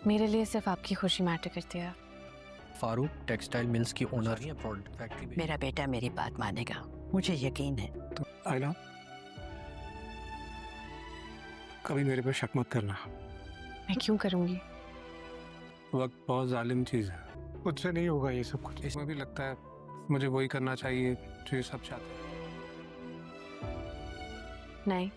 میرے لیے صرف آپ کی خوشی میٹر کرتی ہے. فاروق ٹیکسٹائل ملز کی اونر ہیں، پروڈکٹ فیکٹری میں. میرا بیٹا میری بات مانے گا، مجھے یقین ہے. آئلہ کبھی میرے پہ شک مت کرنا. میں کیوں کروں گی؟ وقت بہت ظالم چیز ہے، خود سے نہیں ہوگا یہ سب کچھ. اس میں بھی لگتا ہے مجھے وہی کرنا چاہیے جو یہ سب چاہتے ہیں. نہیں.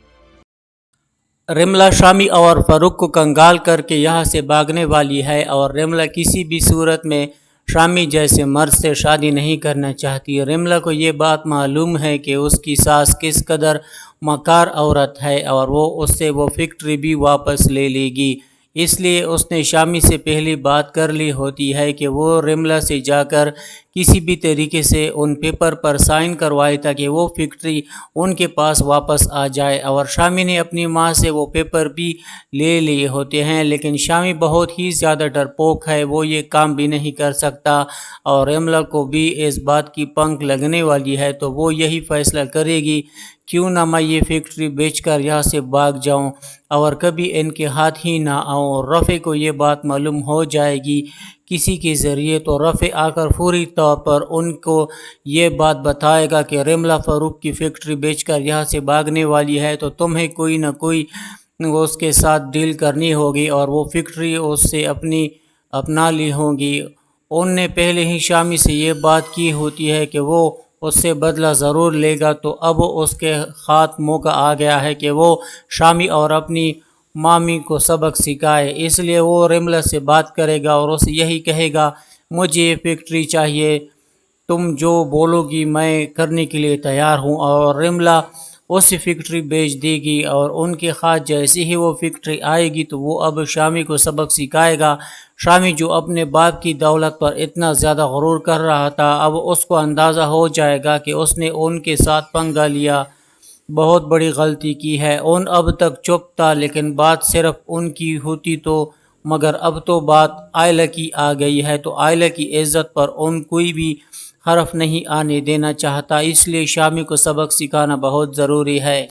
رملہ شامی اور فاروق کو کنگال کر کے یہاں سے بھاگنے والی ہے، اور رملہ کسی بھی صورت میں شامی جیسے مرد سے شادی نہیں کرنا چاہتی. رملہ کو یہ بات معلوم ہے کہ اس کی ساس کس قدر مکار عورت ہے، اور وہ اس سے وہ فیکٹری بھی واپس لے لے گی. اس لیے اس نے شامی سے پہلی بات کر لی ہوتی ہے کہ وہ رملہ سے جا کر کسی بھی طریقے سے ان پیپر پر سائن کروائے تاکہ وہ فیکٹری ان کے پاس واپس آ جائے. اور شامی نے اپنی ماں سے وہ پیپر بھی لے لیے ہوتے ہیں، لیکن شامی بہت ہی زیادہ ڈرپوک ہے، وہ یہ کام بھی نہیں کر سکتا. اور رملہ کو بھی اس بات کی پنک لگنے والی ہے، تو وہ یہی فیصلہ کرے گی کیوں نہ میں یہ فیکٹری بیچ کر یہاں سے بھاگ جاؤں اور کبھی ان کے ہاتھ ہی نہ آؤں. رفیع کو یہ بات معلوم ہو جائے گی کسی کے ذریعے، تو رفیع آ کر فوری طور پر ان کو یہ بات بتائے گا کہ رملہ فاروق کی فیکٹری بیچ کر یہاں سے بھاگنے والی ہے، تو تمہیں کوئی نہ کوئی اس کے ساتھ ڈیل کرنی ہوگی اور وہ فیکٹری اس سے اپنا لی ہوگی. ان نے پہلے ہی شامی سے یہ بات کی ہوتی ہے کہ وہ اس سے بدلہ ضرور لے گا، تو اب اس کے ہاتھ موقع آ گیا ہے کہ وہ شامی اور اپنی مامی کو سبق سکھائے. اس لیے وہ رملہ سے بات کرے گا اور اسے یہی کہے گا مجھے یہ فیکٹری چاہیے، تم جو بولو گی میں کرنے کے لیے تیار ہوں. اور رملہ اس فیکٹری بیچ دے گی، اور ان کے ہاتھ جیسے ہی وہ فیکٹری آئے گی تو وہ اب شامی کو سبق سکھائے گا. شامی جو اپنے باپ کی دولت پر اتنا زیادہ غرور کر رہا تھا، اب اس کو اندازہ ہو جائے گا کہ اس نے ان کے ساتھ پنگا لیا، بہت بڑی غلطی کی ہے. ان اب تک چپ تھا، لیکن بات صرف ان کی ہوتی تو، مگر اب تو بات آئلہ کی آ گئی ہے، تو آئلہ کی عزت پر ان کوئی بھی حرف نہیں آنے دینا چاہتا. اس لیے شامی کو سبق سکھانا بہت ضروری ہے.